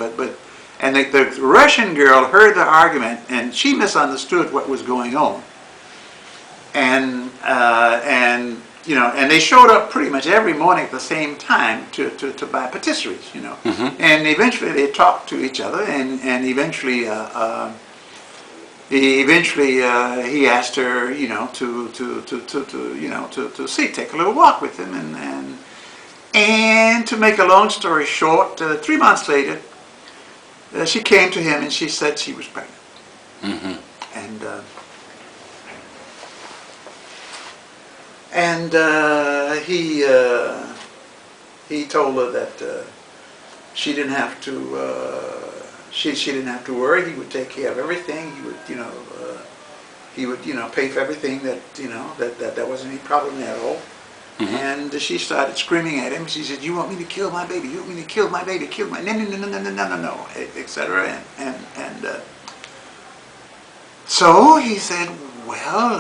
and the Russian girl heard the argument and she misunderstood what was going on, and you know, and they showed up pretty much every morning at the same time to buy patisseries, you know. Mm-hmm. And eventually they talked to each other, and eventually he asked her, you know, to take a little walk with him, and to make a long story short, 3 months later, she came to him and she said she was pregnant, Mm-hmm. and he told her that she didn't have to. She didn't have to worry. He would take care of everything. He would pay for everything. That there wasn't any problem at all. Mm-hmm. And she started screaming at him. She said, "You want me to kill my baby? You want me to kill my baby? Kill my no, etc." So he said, "Well,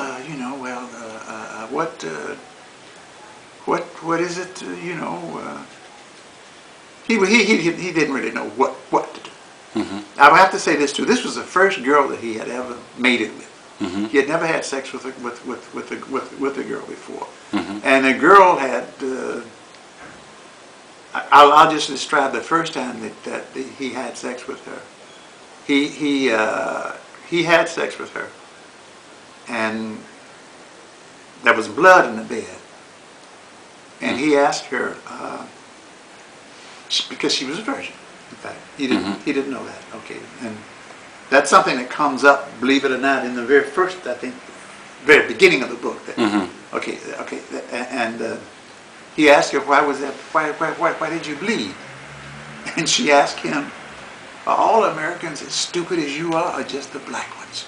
what is it? He didn't really know what to do." Mm-hmm. I would have to say this too. This was the first girl that he had ever mated with. Mm-hmm. He had never had sex with a girl before, Mm-hmm. and the girl had. I'll just describe the first time that he had sex with her. He had sex with her, and there was blood in the bed, and he asked her because she was a virgin. In fact, he didn't know that. Okay, and that's something that comes up, believe it or not, in the very first, I think, very beginning of the book. That, Mm-hmm. Okay, and he asked her, "Why was that? Why did you bleed?" And she asked him, "Are all Americans as stupid as you are, or just the black ones?"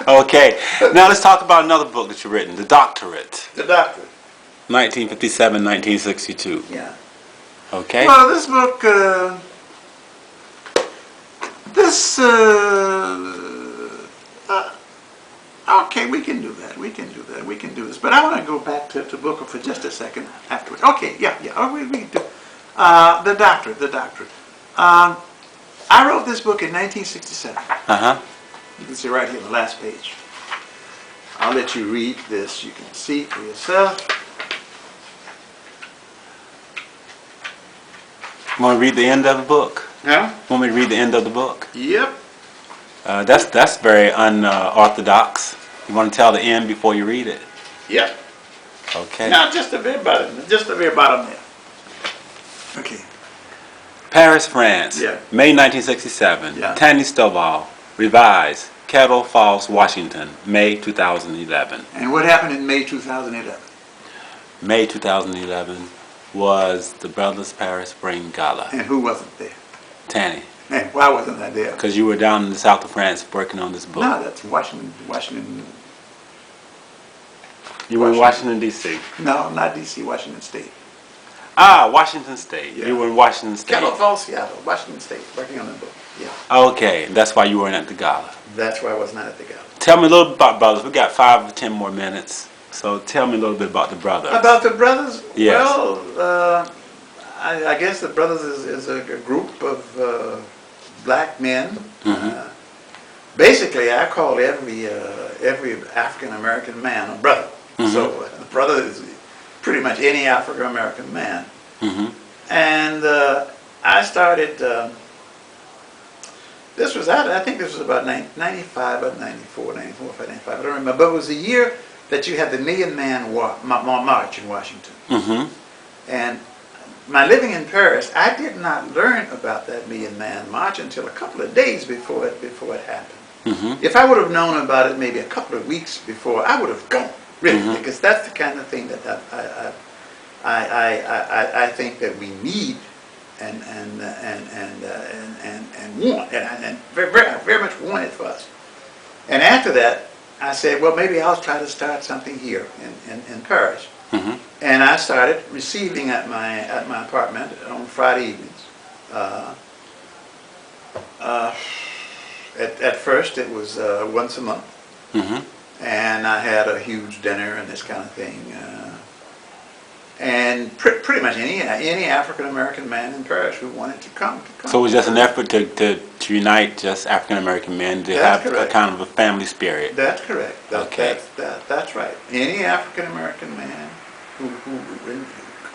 Okay, now let's talk about another book that you've written, The Doctorate. The doctor. 1957, 1962. Yeah. Okay. Well, this book, okay, we can do that. We can do that. We can do this. But I want to go back to Booker for just a second afterwards. Okay, yeah. Oh, we can do. The doctorate. I wrote this book in 1967. You can see right here on the last page. I'll let you read this. You can see for yourself. Want to read the end of the book? Yeah. Want me to read the end of the book? Yep. That's very unorthodox. You want to tell the end before you read it? Yep. Okay. Now, just a bit bottom. Just a bit bottom there. Okay. Paris, France. Yeah. May 1967. Yeah. Tannie Stovall. Revised. Kettle Falls, Washington. May 2011. And what happened in May 2011? May 2011 was the Brothers Paris Spring Gala. And who wasn't there? Tannie. And why wasn't I there? Because you were down in the south of France working on this book. No, that's Washington. You were in Washington, D.C. No, not D.C., Washington State. Ah, Washington State. Yeah. You were in Washington State. Kettle Falls, Seattle, Washington State, working on the book. Yeah. Okay, that's why you weren't at the gala. That's why I was not at the gala. Tell me a little bit about Brothers. We got 5 or 10 more minutes. So tell me a little bit about the Brothers. About the Brothers? Yes. Well, I guess the Brothers is a group of black men. Basically, I call every African American man a brother. So a brother is pretty much any African American man. And I started. This was I think this was about 95 or 94, 95. I don't remember. But it was the year that you had the Million Man March in Washington. And my living in Paris, I did not learn about that Million Man March until a couple of days before it happened. If I would have known about it maybe a couple of weeks before, I would have gone, really, because that's the kind of thing that I think that we need and want, and very much want it for us. And after that, I said, well, maybe I'll try to start something here in Paris. And I started receiving at my apartment on Friday evenings. At first, it was once a month, and I had a huge dinner and this kind of thing. And pretty much any African American man in Paris who wanted to come. So it was just an effort to unite just African American men to have a kind of a family spirit. That's correct. Okay. That's right. Any African American man who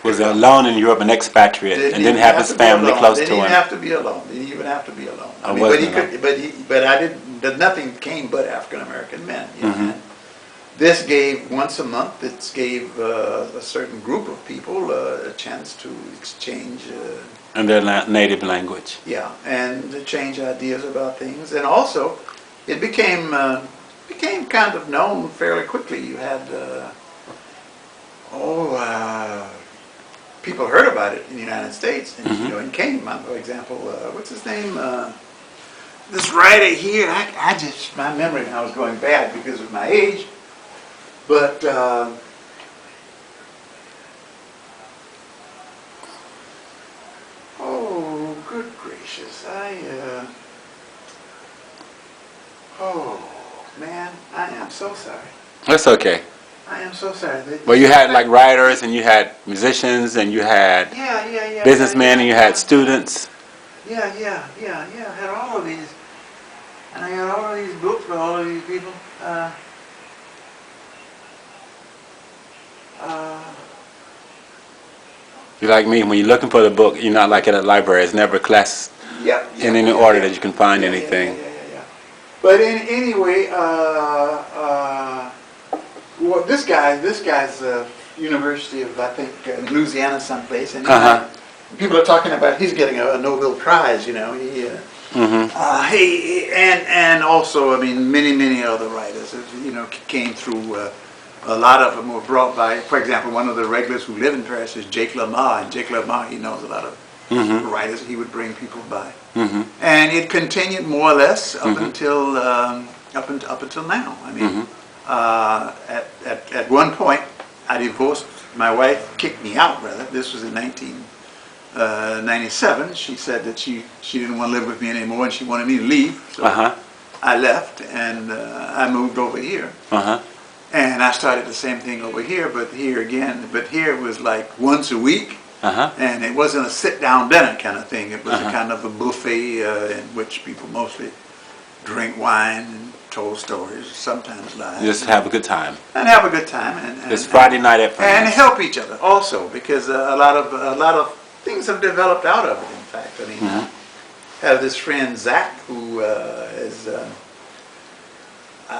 was alone in Europe, an expatriate, and didn't have his family close to him. Didn't have to be alone. Didn't even have to be alone. I mean, but I didn't. Nothing came but African American men. You know? This gave once a month. It gave a certain group of people a chance to exchange. In their native language. Yeah, and to change ideas about things, and also, it became kind of known fairly quickly. You had people heard about it in the United States, and you know, and came. For example, what's his name? This writer here. I just my memory now is going bad because of my age, but. Oh, good gracious! Oh man, I am so sorry. That's okay. I am so sorry. Well, you had like writers, and you had musicians, and you had businessmen, and you had students. Yeah. I had all of these, and I had all of these books by all of these people. You're like me, when you're looking for the book, you're not like at a library. It's never classed in any order that you can find anything. Yeah. But anyway, well, this guy's University of, I think, Louisiana someplace, and people are talking about he's getting a Nobel Prize, you know. And also, I mean, many other writers, you know, came through. A lot of them were brought by, for example, one of the regulars who live in Paris is Jake LaMar, and Jake LaMar, he knows a lot of writers. He would bring people by, and it continued more or less up until now. I mean, at one point, I divorced my wife kicked me out, rather. This was in 1997. She said that she didn't want to live with me anymore and she wanted me to leave. So I left and I moved over here. And I started the same thing over here, but here it was like once a week. And it wasn't a sit-down dinner kind of thing. It was a kind of a buffet in which people mostly drink wine and told stories, sometimes lies. Just have a good time. And have a good time. And it's Friday night at friends. And help each other also, because a lot of things have developed out of it. In fact, I mean, I have this friend Zach who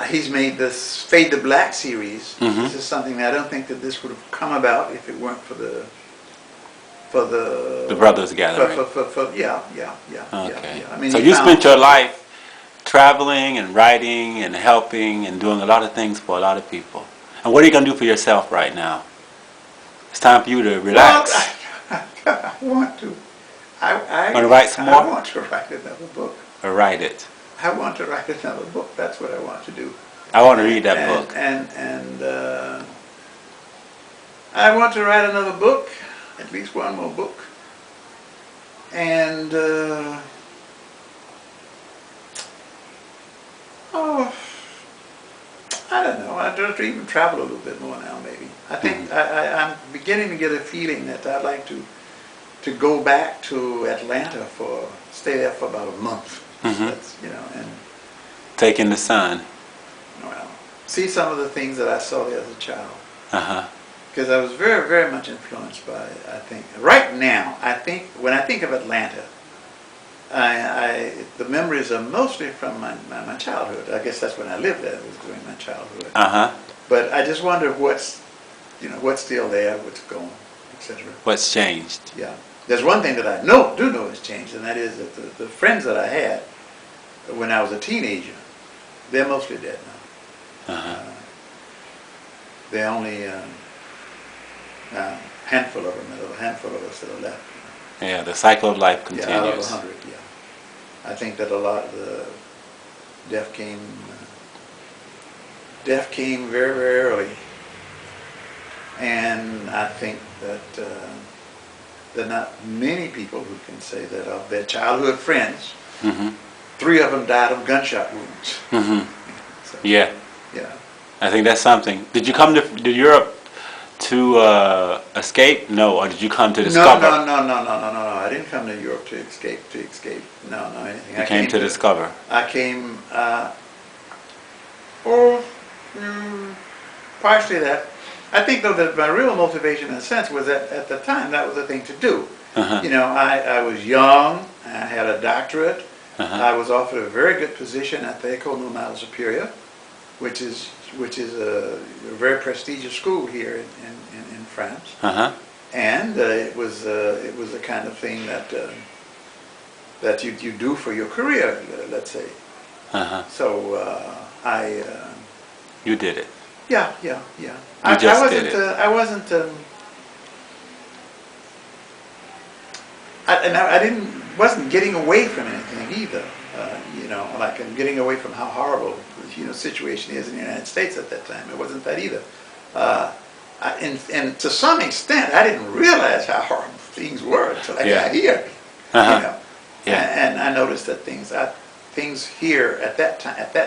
he's made this Fade to Black series. This is something that I don't think that this would have come about if it weren't for the brothers gathering. Yeah. Okay. I mean, so you spent your life traveling and writing and helping and doing a lot of things for a lot of people. And what are you going to do for yourself right now? It's time for you to relax. Well, I want to. Want to write some more? I want to write another book. Or write it. I want to write another book. That's what I want to do. I want to read that book. And I want to write another book, at least one more book. And I don't know. I'd like to even travel a little bit more now, maybe. I think I'm beginning to get a feeling that I'd like to go back to Atlanta stay there for about a month. That's, and take in the sun. Well, see some of the things that I saw there as a child. Because I was very, very much influenced by, I think, right now, when I think of Atlanta, the memories are mostly from my childhood. I guess that's when I lived there. It was during my childhood. But I just wonder what's still there, what's gone, etc. What's changed? Yeah. There's one thing that I do know has changed, and that is that the friends that I had when I was a teenager, they're mostly dead now. They're only a handful of them, a handful of us that are left. Yeah, the cycle of life continues. Yeah, out of 100, yeah. I think that a lot of the death came very, very early. And I think that there are not many people who can say that of their childhood friends, 3 of them died of gunshot wounds. So, yeah. Yeah. I think that's something. Did you come to Europe to escape? No, or did you come to discover? No. I didn't come to Europe to escape. No, anything. You came to discover. I came, partially that. I think, though, that my real motivation, in a sense, was that at the time that was the thing to do. I was young. I had a doctorate. I was offered a very good position at the École Normale Supérieure, which is a very prestigious school here in France. And it was a kind of thing that you do for your career, let's say. So you did it. Yeah. I wasn't getting away from anything either. Like I'm getting away from how horrible the situation is in the United States at that time. It wasn't that either. And to some extent, I didn't realize how horrible things were until I got here. And I noticed that things here at that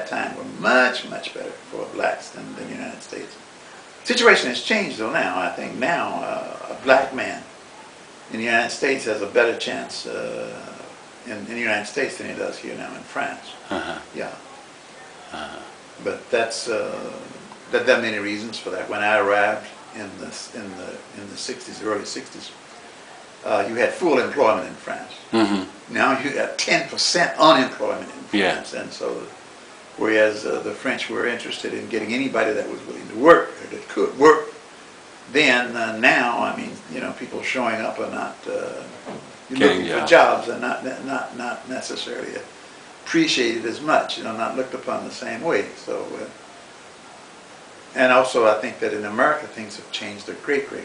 time were much, much better for blacks than the United States. Situation has changed though now. I think now a black man in the United States has a better chance in the United States than he does here now in France. But that's there are many reasons for that. When I arrived in the 60s, early 60s, you had full employment in France. Now you have 10% unemployment in France, and so whereas the French were interested in getting anybody that was willing to work or that could work, then now I mean people showing up are not looking for jobs are not necessarily appreciated as much, not looked upon the same way. So and also I think that in America things have changed a great deal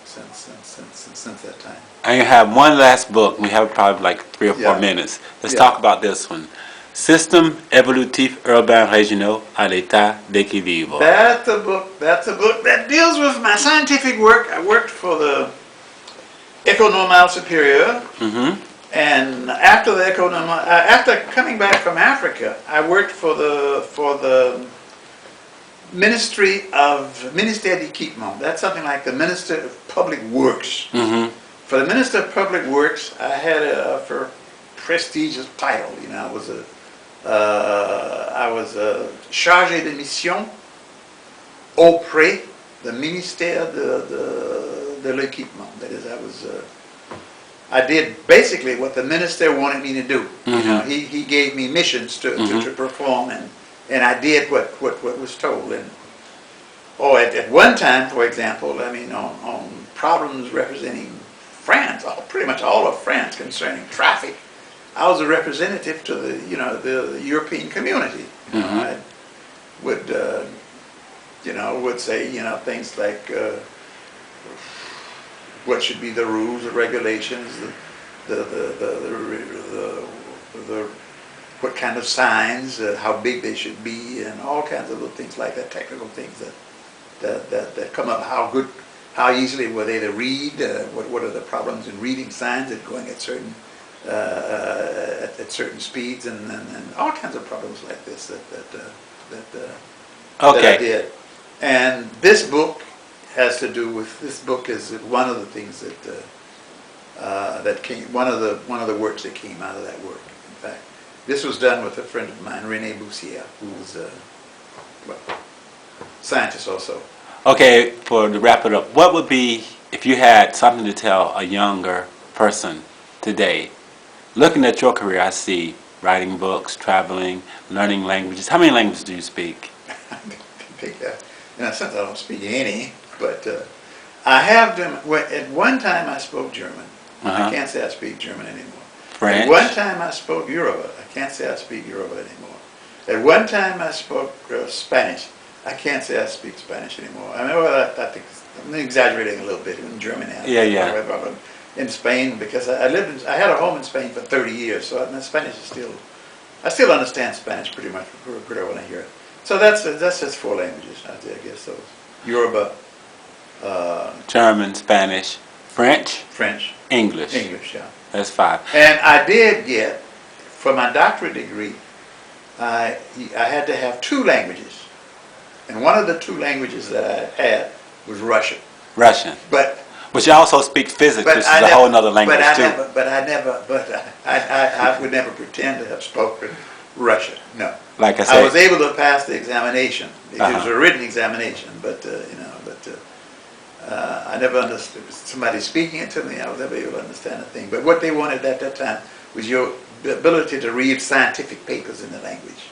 since that time. And you have one last book. We have probably like 3 or 4 minutes. Let's talk about this one. Système évolutif urbain régional à l'état d'équilibre. That's a book that deals with my scientific work. I worked for the École Normale Supérieure. Mm-hmm. And after the after coming back from Africa, I worked for the Ministère d'Équipement. That's something like the Minister of Public Works. Mm-hmm. For the Minister of Public Works, I had a prestigious title. You know, I was chargé de mission auprès du ministère de l'équipement. That is, I did basically what the minister wanted me to do. Mm-hmm. You know, he gave me missions to perform, and I did what was told. And at one time, for example, I mean, on problems representing France, pretty much all of France concerning traffic, I was a representative to the European community. You know, I would say things like what should be the rules, the regulations, what kind of signs, how big they should be, and all kinds of little things like that, technical things that come up. How easily were they to read? What are the problems in reading signs and going at certain speeds, and all kinds of problems like this that I did. And this book has to do with, this book is one of the things that came, one of the works that came out of that work. In fact, this was done with a friend of mine, René Boussier, who was a scientist also. Okay, to wrap it up, what would be, if you had something to tell a younger person today, looking at your career, I see writing books, traveling, learning languages. How many languages do you speak? Since I don't speak any, but I have them. At one time I spoke German. I can't say I speak German anymore. French? At one time I spoke Yoruba. I can't say I speak Yoruba anymore. At one time I spoke Spanish. I can't say I speak Spanish anymore. I mean, I think I'm exaggerating a little bit in German. In Spain, because I had a home in Spain for 30 years, so Spanish is I still understand Spanish pretty much pretty well when I hear it. So that's just 4 languages, I guess. So Yoruba, German, Spanish, French, English. Yeah. That's 5. And I did get, for my doctorate degree, I had to have 2 languages, and one of the 2 languages that I had was Russian. But you also speak physics, which is a whole other language too. I would never pretend to have spoken Russian. No. Like I said, I was able to pass the examination. It was a written examination, but I never understood. Somebody speaking it to me, I was never able to understand a thing. But what they wanted at that time was your ability to read scientific papers in the language.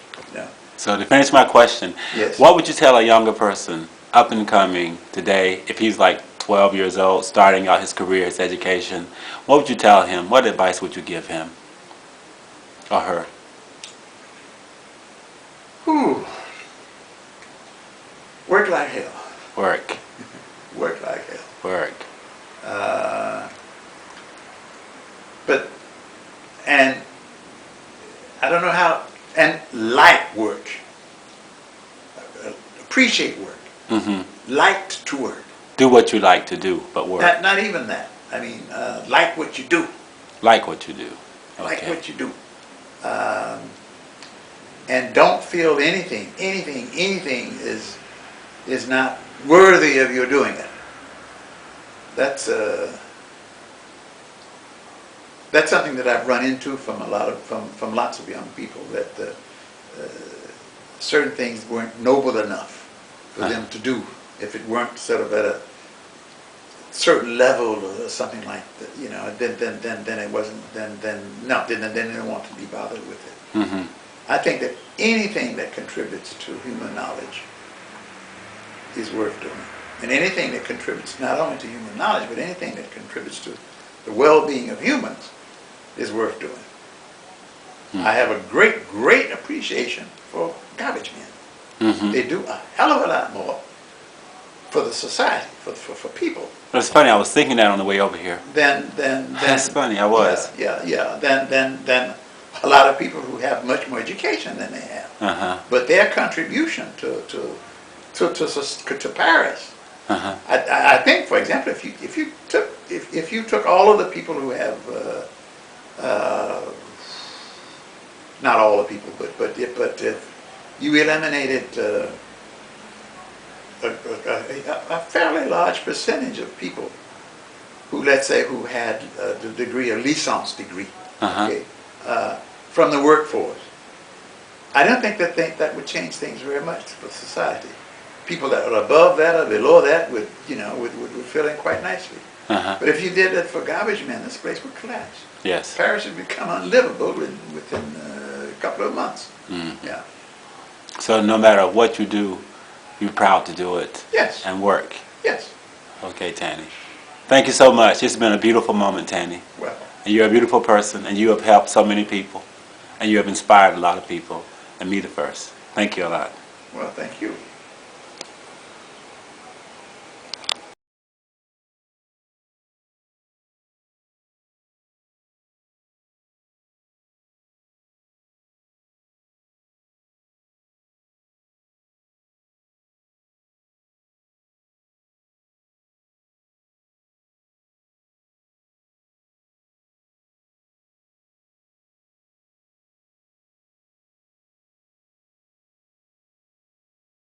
So to finish my question, yes. What would you tell a younger person up and coming today, if he's like 12 years old, starting out his career, his education? What would you tell him? What advice would you give him or her? Work like hell. Work. Work like hell. Work. And I don't know how, and like work. Appreciate work. Mm-hmm. Liked to work. Do what you like to do, but work. Not even that. I mean, like what you do. Like what you do. Okay. Like what you do. And don't feel anything is not worthy of your doing it. That's something that I've run into from lots of young people, that certain things weren't noble enough for them to do if it weren't sort of at a certain level or something like that. Then it wasn't. Then they didn't want to be bothered with it. Mm-hmm. I think that anything that contributes to human knowledge is worth doing. And anything that contributes not only to human knowledge, but anything that contributes to the well-being of humans is worth doing. Mm-hmm. I have a great appreciation for garbage men. Mm-hmm. They do a hell of a lot more for the society, for people. It's funny, I was thinking that on the way over here. That's funny, I was. Yeah. Than a lot of people who have much more education than they have. Uh-huh. But their contribution to Paris, Uh-huh. I think, for example, if you took all of the people who have not all the people, but if you eliminated a fairly large percentage of people who, let's say, who had the degree, a licence degree, Uh-huh. okay, from the workforce, I don't think that would change things very much for society. People that are above that or below that would fill in quite nicely. Uh-huh. But if you did that for garbage men, this place would collapse. Yes. Paris would become unlivable within a couple of months. Mm. Yeah. So no matter what you do, you're proud to do it. Yes. And work. Yes. Okay, Tannie. Thank you so much. It's been a beautiful moment, Tannie. Well. And you're a beautiful person, and you have helped so many people, and you have inspired a lot of people, and me the first. Thank you a lot. Well, thank you.